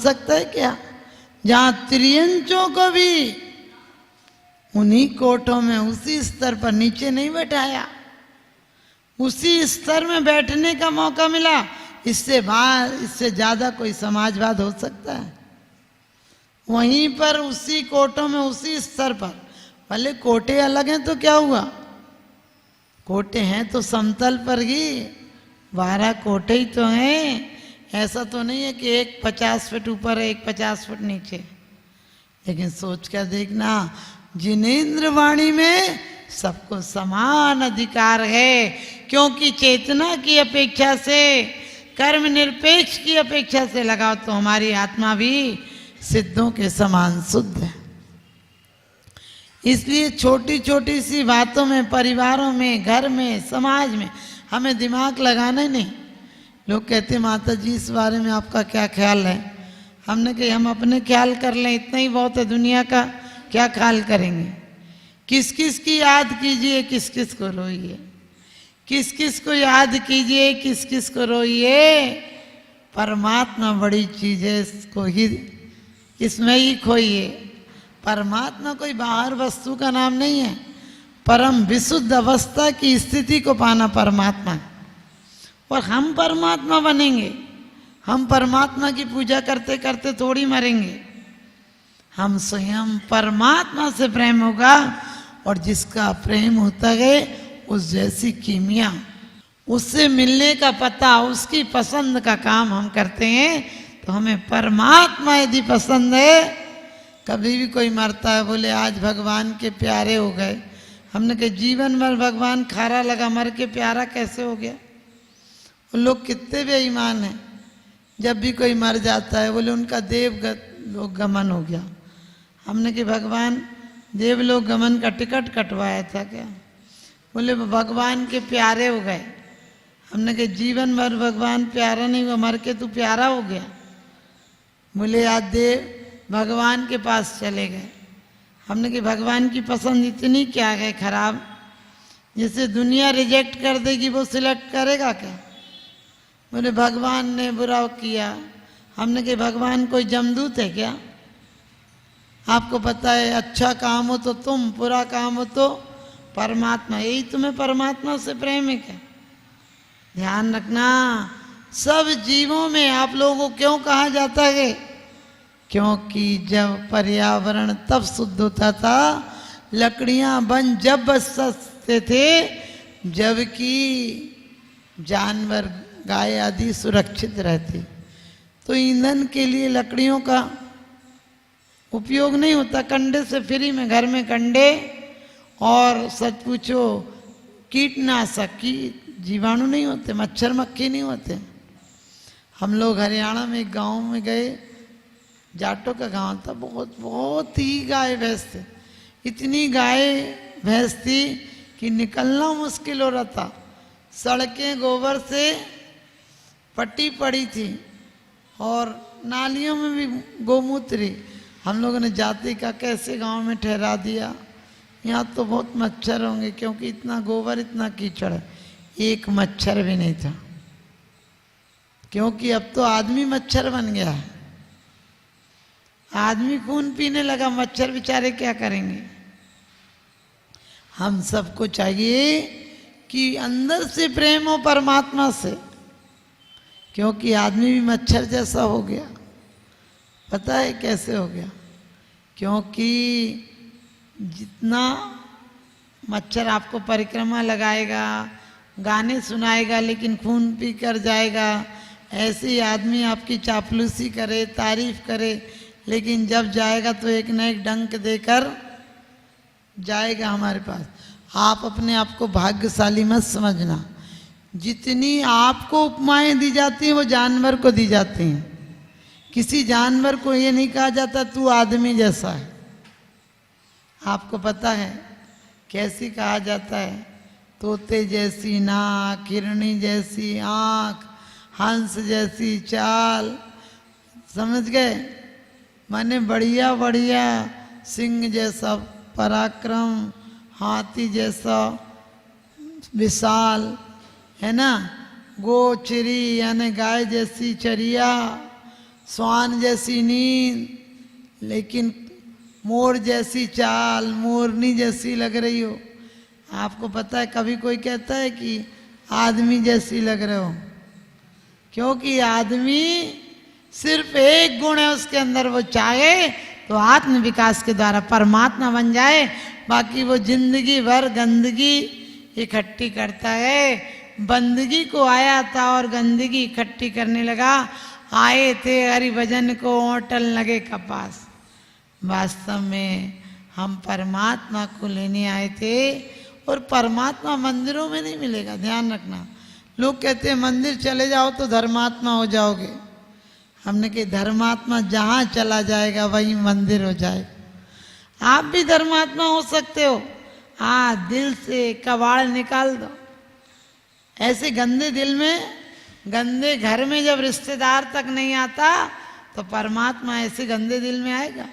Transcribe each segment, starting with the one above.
सकता है क्या? जहां त्रियंचों को भी उन्हीं कोठों में उसी स्तर पर नीचे नहीं बैठाया, उसी स्तर में बैठने का मौका मिला। इससे ज्यादा कोई समाजवाद हो सकता है? वहीं पर उसी कोठों में उसी स्तर पर, भले कोटे अलग हैं तो क्या हुआ, कोटे हैं तो समतल पर ही, 12 कोटे ही तो हैं। ऐसा तो नहीं है कि एक 50 फीट ऊपर है, एक 50 फीट नीचे। लेकिन सोच कर देखना, जिनेंद्र वाणी में सबको समान अधिकार है, क्योंकि चेतना की अपेक्षा से, कर्म निरपेक्ष की अपेक्षा से लगाओ तो हमारी आत्मा भी सिद्धों के समान शुद्ध है। इसलिए छोटी छोटी सी बातों में, परिवारों में, घर में, समाज में हमें दिमाग लगाना ही नहीं। लोग कहते माता जी इस बारे में आपका क्या ख्याल है? हमने कहा हम अपने ख्याल कर लें, इतना ही बहुत है, दुनिया का क्या ख्याल करेंगे? किस किस की याद कीजिए, किस किस को रोइए, किस किस को याद कीजिए, किस किस को रोइए। परमात्मा बड़ी चीज है, इसको ही, इसमें ही खोइए। परमात्मा कोई बाहर वस्तु का नाम नहीं है। परम विशुद्ध अवस्था की स्थिति को पाना परमात्मा है। और हम परमात्मा बनेंगे, हम परमात्मा की पूजा करते करते थोड़ी मरेंगे। हम स्वयं परमात्मा से प्रेम होगा, और जिसका प्रेम होता गए उस जैसी कीमिया, उससे मिलने का पता, उसकी पसंद का काम हम करते हैं। तो हमें परमात्मा यदि पसंद है, कभी भी कोई मरता है बोले आज भगवान के प्यारे हो गए, हमने कहा जीवन भर भगवान खारा लगा, मर के प्यारा कैसे हो गया? वो लोग कितने बेईमान हैं। जब भी कोई मर जाता है बोले उनका देवगत लोक गमन हो गया। हमने कि भगवान देवलोक गमन का टिकट कटवाया था क्या? बोले भगवान के प्यारे हो गए। हमने कहा जीवन भर भगवान प्यारा नहीं हुआ, मर के तू प्यारा हो गया। बोले आज देव भगवान के पास चले गए। हमने कहा भगवान की पसंद इतनी क्या है खराब, जिसे दुनिया रिजेक्ट कर देगी वो सिलेक्ट करेगा क्या? बोले भगवान ने बुरा किया। हमने कहा भगवान कोई जमदूत है क्या? आपको पता है अच्छा काम हो तो तुम, बुरा काम हो तो परमात्मा। यही तुम्हें परमात्मा से प्रेम है क्या? ध्यान रखना, सब जीवों में आप लोगों को क्यों कहा जाता है? क्योंकि जब पर्यावरण तब शुद्ध होता था, लकड़ियां वन जब बसते थे, जबकि जानवर गाय आदि सुरक्षित रहती। तो ईंधन के लिए लकड़ियों का उपयोग नहीं होता। कंडे से फ्री में घर में कंडे, और सच पूछो कीटनाशक की जीवाणु नहीं होते, मच्छर मक्खी नहीं होते। हम लोग हरियाणा में एक गांव में गए, जाटों का गांव था, बहुत बहुत ही गाय भैंस थे। इतनी गाय भैंस थी कि निकलना मुश्किल हो रहा था। सड़कें गोबर से पट्टी पड़ी थी और नालियों में भी गोमूत्री। हम लोगों ने जाति का कैसे गांव में ठहरा दिया, यहाँ तो बहुत मच्छर होंगे क्योंकि इतना गोबर, इतना कीचड़ है। एक मच्छर भी नहीं था, क्योंकि अब तो आदमी मच्छर बन गया है। आदमी खून पीने लगा, मच्छर बेचारे क्या करेंगे? हम सबको चाहिए कि अंदर से प्रेम हो परमात्मा से, क्योंकि आदमी भी मच्छर जैसा हो गया। पता है कैसे हो गया? क्योंकि जितना मच्छर आपको परिक्रमा लगाएगा, गाने सुनाएगा, लेकिन खून पी कर जाएगा। ऐसे ही आदमी आपकी चापलूसी करे, तारीफ करे, लेकिन जब जाएगा तो एक न एक डंक देकर जाएगा हमारे पास। आप अपने आप को भाग्यशाली मत समझना। जितनी आपको उपमाएं दी जाती हैं वो जानवर को दी जाती हैं। किसी जानवर को ये नहीं कहा जाता तू आदमी जैसा है। आपको पता है कैसी कहा जाता है? तोते जैसी नाक, हिरणी जैसी आँख, हंस जैसी चाल। समझ गए? माने बढ़िया बढ़िया सिंह जैसा पराक्रम, हाथी जैसा विशाल, है ना? गोचरी यानी गाय जैसी चरिया, स्वान जैसी नींद, लेकिन मोर जैसी चाल, मोरनी जैसी लग रही हो। आपको पता है कभी कोई कहता है कि आदमी जैसी लग रहे हो, क्योंकि आदमी सिर्फ एक गुण है उसके अंदर, वो चाहे तो आत्म विकास के द्वारा परमात्मा बन जाए, बाकी वो जिंदगी भर गंदगी इकट्ठी करता है। बंदगी को आया था और गंदगी इकट्ठी करने लगा। आए थे हरिभजन को ओटल लगे कपास। वास्तव में हम परमात्मा को लेने आए थे, और परमात्मा मंदिरों में नहीं मिलेगा, ध्यान रखना। लोग कहते हैं मंदिर चले जाओ तो धर्मात्मा हो जाओगे। हमने कहा धर्मात्मा जहाँ चला जाएगा वहीं मंदिर हो जाएगा। आप भी धर्मात्मा हो सकते हो। हाँ, दिल से कबाड़ निकाल दो। ऐसे गंदे दिल में, गंदे घर में जब रिश्तेदार तक नहीं आता तो परमात्मा ऐसे गंदे दिल में आएगा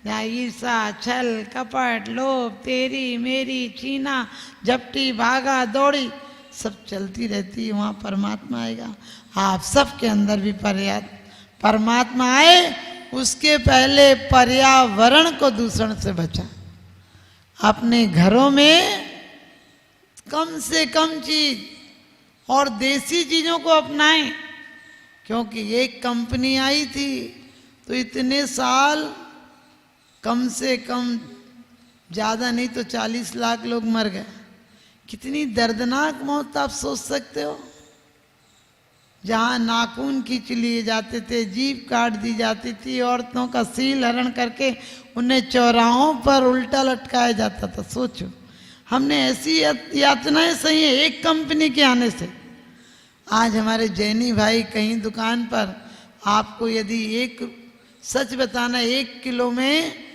जहाँ ईर्षा, छल, कपट, लोभ, तेरी मेरी, छीना, झपटी, भागा दौड़ी सब चलती रहती है, वहाँ परमात्मा आएगा। आप सबके अंदर भी परमात्मा आए, उसके पहले पर्यावरण को दूषण से बचा। अपने घरों में कम से कम चीज और देसी चीजों को अपनाएं, क्योंकि एक कंपनी आई थी तो इतने साल कम से कम, ज़्यादा नहीं तो 40 लाख लोग मर गए। कितनी दर्दनाक मौत आप सोच सकते हो। जहाँ नाखून खींच लिए जाते थे, जीभ काट दी जाती थी, औरतों का सील हरण करके उन्हें चौराहों पर उल्टा लटकाया जाता था। सोचो, हमने ऐसी यातनाएं सही है एक कंपनी के आने से। आज हमारे जैनी भाई कहीं दुकान पर आपको यदि सच बताना, 1 किलो में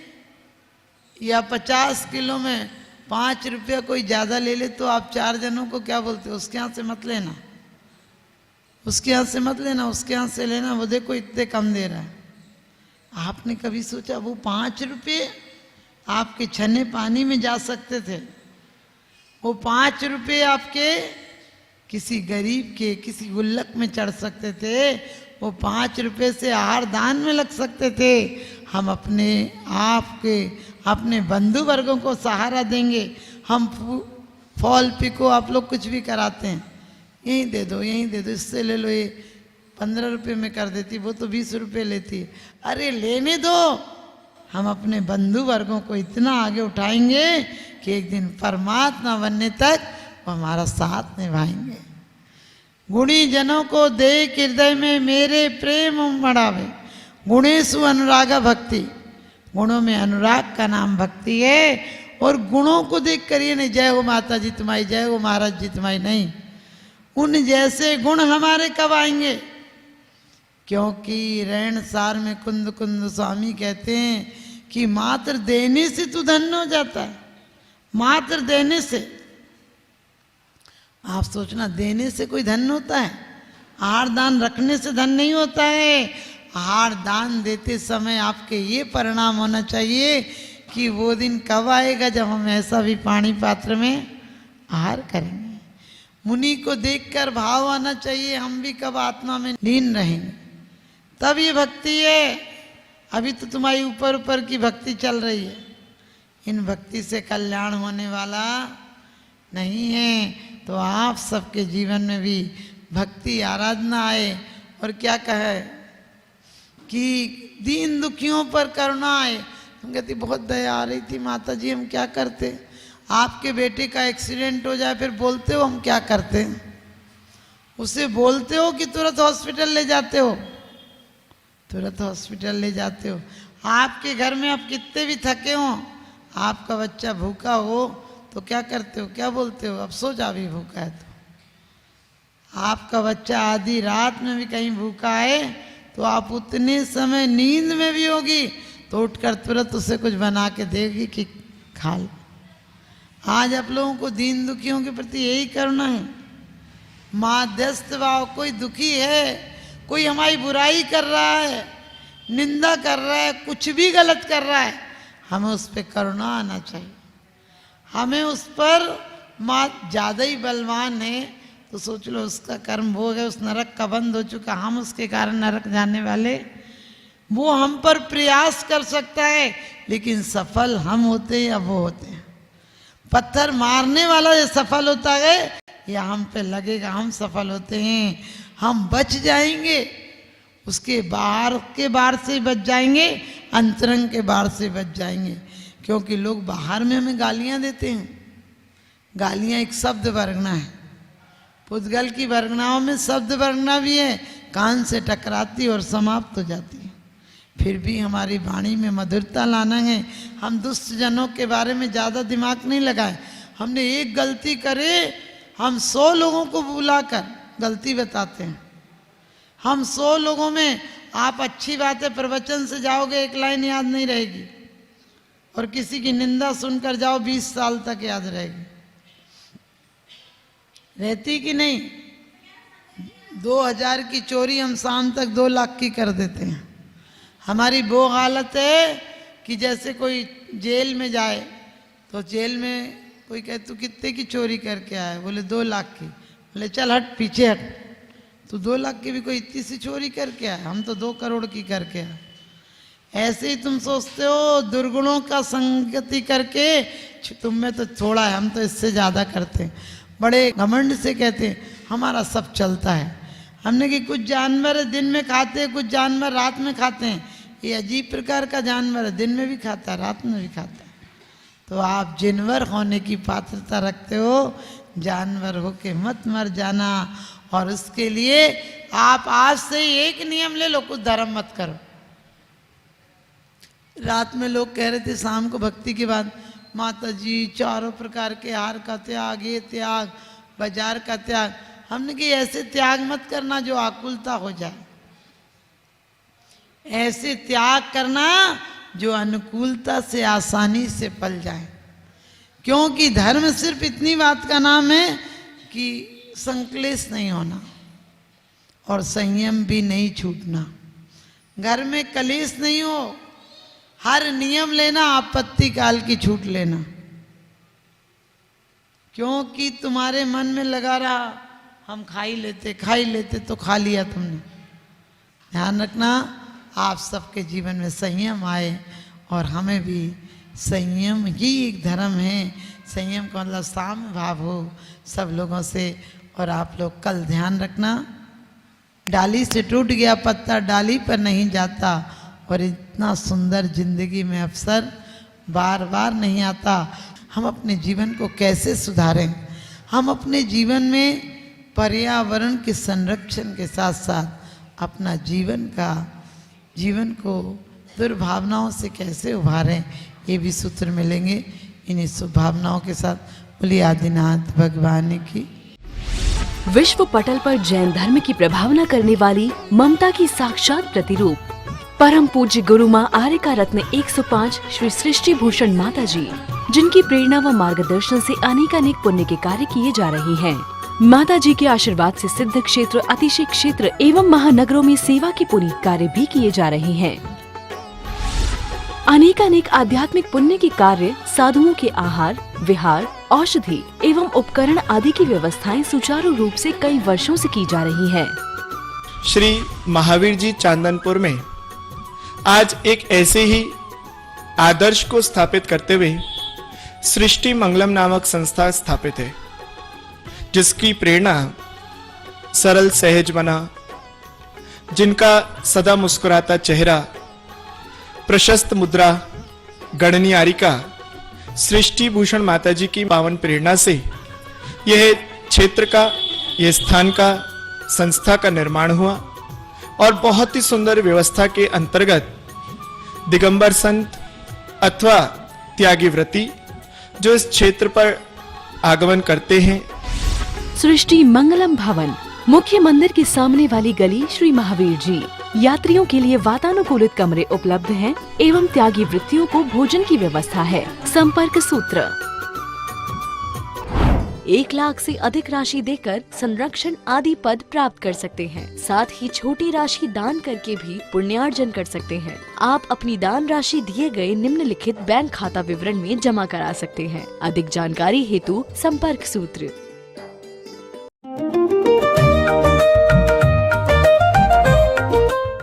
या 50 किलो में 5 रुपया कोई ज़्यादा ले ले तो आप 4 जनों को क्या बोलते हो? उसके यहाँ से मत लेना, उसके यहाँ से मत लेना, उसके यहाँ से लेना, वो देखो इतने कम दे रहा है। आपने कभी सोचा वो 5 रुपये आपके छन्ने पानी में जा सकते थे? वो 5 रुपये आपके किसी गरीब के किसी गुल्लक में चढ़ सकते थे। वो 5 रुपये से आहार दान में लग सकते थे। हम अपने आप के, अपने बंधु वर्गों को सहारा देंगे। हम फॉल पिको आप लोग कुछ भी कराते हैं, यहीं दे दो, यहीं दे दो, इससे ले लो, ये 15 रुपये में कर देती, वो तो 20 रुपये लेती। अरे लेने दो। हम अपने बंधु वर्गों को इतना आगे उठाएंगे कि एक दिन परमात्मा बनने तक वो हमारा साथ निभाएंगे। गुणी जनों को देख हृदय में मेरे प्रेम बढ़ावे, गुणेशु अनुरागा भक्ति। गुणों में अनुराग का नाम भक्ति है। और गुणों को देख कर ये नहीं जय हो माता जी तुम्हारी, जय हो महाराज जी तुम्हारी, नहीं। उन जैसे गुण हमारे कब आएंगे? क्योंकि रैन सार में कुंद कुंद स्वामी कहते हैं कि मात्र देने से तू धन्य हो जाता है। मात्र देने से। आप सोचना, देने से कोई धन्य होता है? आहार दान रखने से धन नहीं होता है। आहार दान देते समय आपके ये परिणाम होना चाहिए कि वो दिन कब आएगा जब हम ऐसा भी पानी पात्र में आहार करेंगे। मुनि को देखकर भाव आना चाहिए, हम भी कब आत्मा में लीन रहेंगे, तब ये भक्ति है। अभी तो तुम्हारी ऊपर ऊपर की भक्ति चल रही है। इन भक्ति से कल्याण होने वाला नहीं है। तो आप सबके जीवन में भी भक्ति आराधना आए। और क्या कहे कि दीन दुखियों पर करुणा आए। हम कहती बहुत दया आ रही थी माता जी, हम क्या करते? आपके बेटे का एक्सीडेंट हो जाए फिर बोलते हो हम क्या करते? उसे बोलते हो कि तुरंत हॉस्पिटल ले जाते हो? तुरंत हॉस्पिटल ले जाते हो। आपके घर में आप कितने भी थके हो, आपका बच्चा भूखा हो तो क्या करते हो? क्या बोलते हो? अब सो जा, भी भूखा है तो। आपका बच्चा आधी रात में भी कहीं भूखा है तो आप उतने समय नींद में भी होगी तो उठकर तुरंत उसे कुछ बना के देगी कि खा लो। आज आप लोगों को दीन दुखियों के प्रति यही करना है। माध्यस्थ भाव। कोई दुखी है, कोई हमारी बुराई कर रहा है, निंदा कर रहा है, कुछ भी गलत कर रहा है, हमें उस पर करुणा आना चाहिए। हमें उस पर ज़्यादा ही बलवान है तो सोच लो उसका कर्म भोग है, उस नरक का बंद हो चुका, हम उसके कारण नरक जाने वाले वो हम पर प्रयास कर सकता है, लेकिन सफल हम होते हैं या वो होते हैं? पत्थर मारने वाला ये सफल होता है या हम पे लगेगा हम सफल होते हैं? हम बच जाएंगे, उसके बाहर के बार से बच जाएंगे, अंतरंग के बार से बच जाएंगे। क्योंकि लोग बाहर में हमें गालियां देते हैं। गालियां एक शब्द वर्गना है। पुद्गल की वर्गनाओं में शब्द वर्गना भी है, कान से टकराती और समाप्त हो जाती है। फिर भी हमारी वाणी में मधुरता लाना है। हम दुष्ट जनों के बारे में ज़्यादा दिमाग नहीं लगाए। हमने एक गलती करे, हम 100 लोगों को बुलाकर गलती बताते हैं। हम 100 लोगों में, आप अच्छी बात है प्रवचन से जाओगे 1 लाइन याद नहीं रहेगी, और किसी की निंदा सुनकर जाओ 20 साल तक याद रहेगी। रहती कि नहीं? 2000 की चोरी हम शाम तक 2 लाख की कर देते हैं। हमारी वो हालत है कि जैसे कोई जेल में जाए तो जेल में कोई कहे तू कितने की चोरी करके आया? बोले 2 लाख की। बोले चल हट, पीछे हट, तू 2 लाख की भी कोई इतनी सी चोरी करके आया, हम तो 2 करोड़ की करके आए। ऐसे ही तुम सोचते हो दुर्गुणों का संगति करके तुम में तो थोड़ा है, हम तो इससे ज़्यादा करते हैं। बड़े घमंड से कहते हैं हमारा सब चलता है। हमने कि कुछ जानवर दिन में खाते हैं, कुछ जानवर रात में खाते हैं। ये अजीब प्रकार का जानवर है, दिन में भी खाता है, रात में भी खाता है। तो आप जानवर होने की पात्रता रखते हो, जानवर होके मत मर जाना। और उसके लिए आप आज से ही एक नियम ले लो, कुछ धर्म मत करो। रात में लोग कह रहे थे शाम को भक्ति के बाद, माता जी 4 प्रकार के आहार का त्याग, ये त्याग, बाजार का त्याग। हमने कि ऐसे त्याग मत करना जो आकुलता हो जाए, ऐसे त्याग करना जो अनुकूलता से आसानी से पल जाए। क्योंकि धर्म सिर्फ इतनी बात का नाम है कि संक्लेश नहीं होना और संयम भी नहीं छूटना, घर में कलेश नहीं हो, हर नियम लेना, आपत्ति काल की छूट लेना। क्योंकि तुम्हारे मन में लगा रहा हम खा ही लेते तो खा लिया तुमने। ध्यान रखना, आप सबके जीवन में संयम आए और हमें भी संयम ही एक धर्म है। संयम का मतलब साम्य भाव हो सब लोगों से। और आप लोग कल ध्यान रखना, डाली से टूट गया पत्ता डाली पर नहीं जाता, और इतना सुंदर जिंदगी में अवसर बार बार नहीं आता। हम अपने जीवन को कैसे सुधारें? हम अपने जीवन में पर्यावरण के संरक्षण के साथ साथ अपना जीवन को दुर्भावनाओं से कैसे उभारें, ये भी सूत्र मिलेंगे। इन्हीं शुभ भावनाओं के साथ बोलिए आदिनाथ भगवान की। विश्व पटल पर जैन धर्म की प्रभावना करने वाली ममता की साक्षात प्रतिरूप परम पूज्य गुरु माँ आर्यका रत्न 105 श्री सृष्टि भूषण माता जी, जिनकी प्रेरणा व मार्गदर्शन से अनेकानेक पुण्य के कार्य किए जा रहे हैं। माता जी के आशीर्वाद से सिद्ध क्षेत्र, अतिशय क्षेत्र एवं महानगरों में सेवा के पुनीत कार्य भी किए जा रहे हैं। अनेकानेक आध्यात्मिक पुण्य के कार्य, साधुओं के आहार, विहार, औषधि एवं उपकरण आदि की व्यवस्थाएं सुचारू रूप से कई वर्षों से की जा रही है। श्री महावीर जी चांदनपुर में आज एक ऐसे ही आदर्श को स्थापित करते हुए सृष्टि मंगलम नामक संस्था स्थापित है, जिसकी प्रेरणा सरल सहज बना, जिनका सदा मुस्कुराता चेहरा, प्रशस्त मुद्रा, गणनीयारिका सृष्टि भूषण माता जी की पावन प्रेरणा से यह क्षेत्र का, यह स्थान का, संस्था का निर्माण हुआ। और बहुत ही सुंदर व्यवस्था के अंतर्गत दिगंबर संत अथवा त्यागी व्रती जो इस क्षेत्र पर आगमन करते हैं। सृष्टि मंगलम भवन, मुख्य मंदिर के सामने वाली गली, श्री महावीर जी। यात्रियों के लिए वातानुकूलित कमरे उपलब्ध हैं एवं त्यागी वृत्तियों को भोजन की व्यवस्था है। संपर्क सूत्र 1 लाख से अधिक राशि देकर संरक्षण आदि पद प्राप्त कर सकते हैं। साथ ही छोटी राशि दान करके भी पुण्यार्जन कर सकते हैं। आप अपनी दान राशि दिए गए निम्नलिखित बैंक खाता विवरण में जमा करा सकते हैं। अधिक जानकारी हेतु संपर्क सूत्र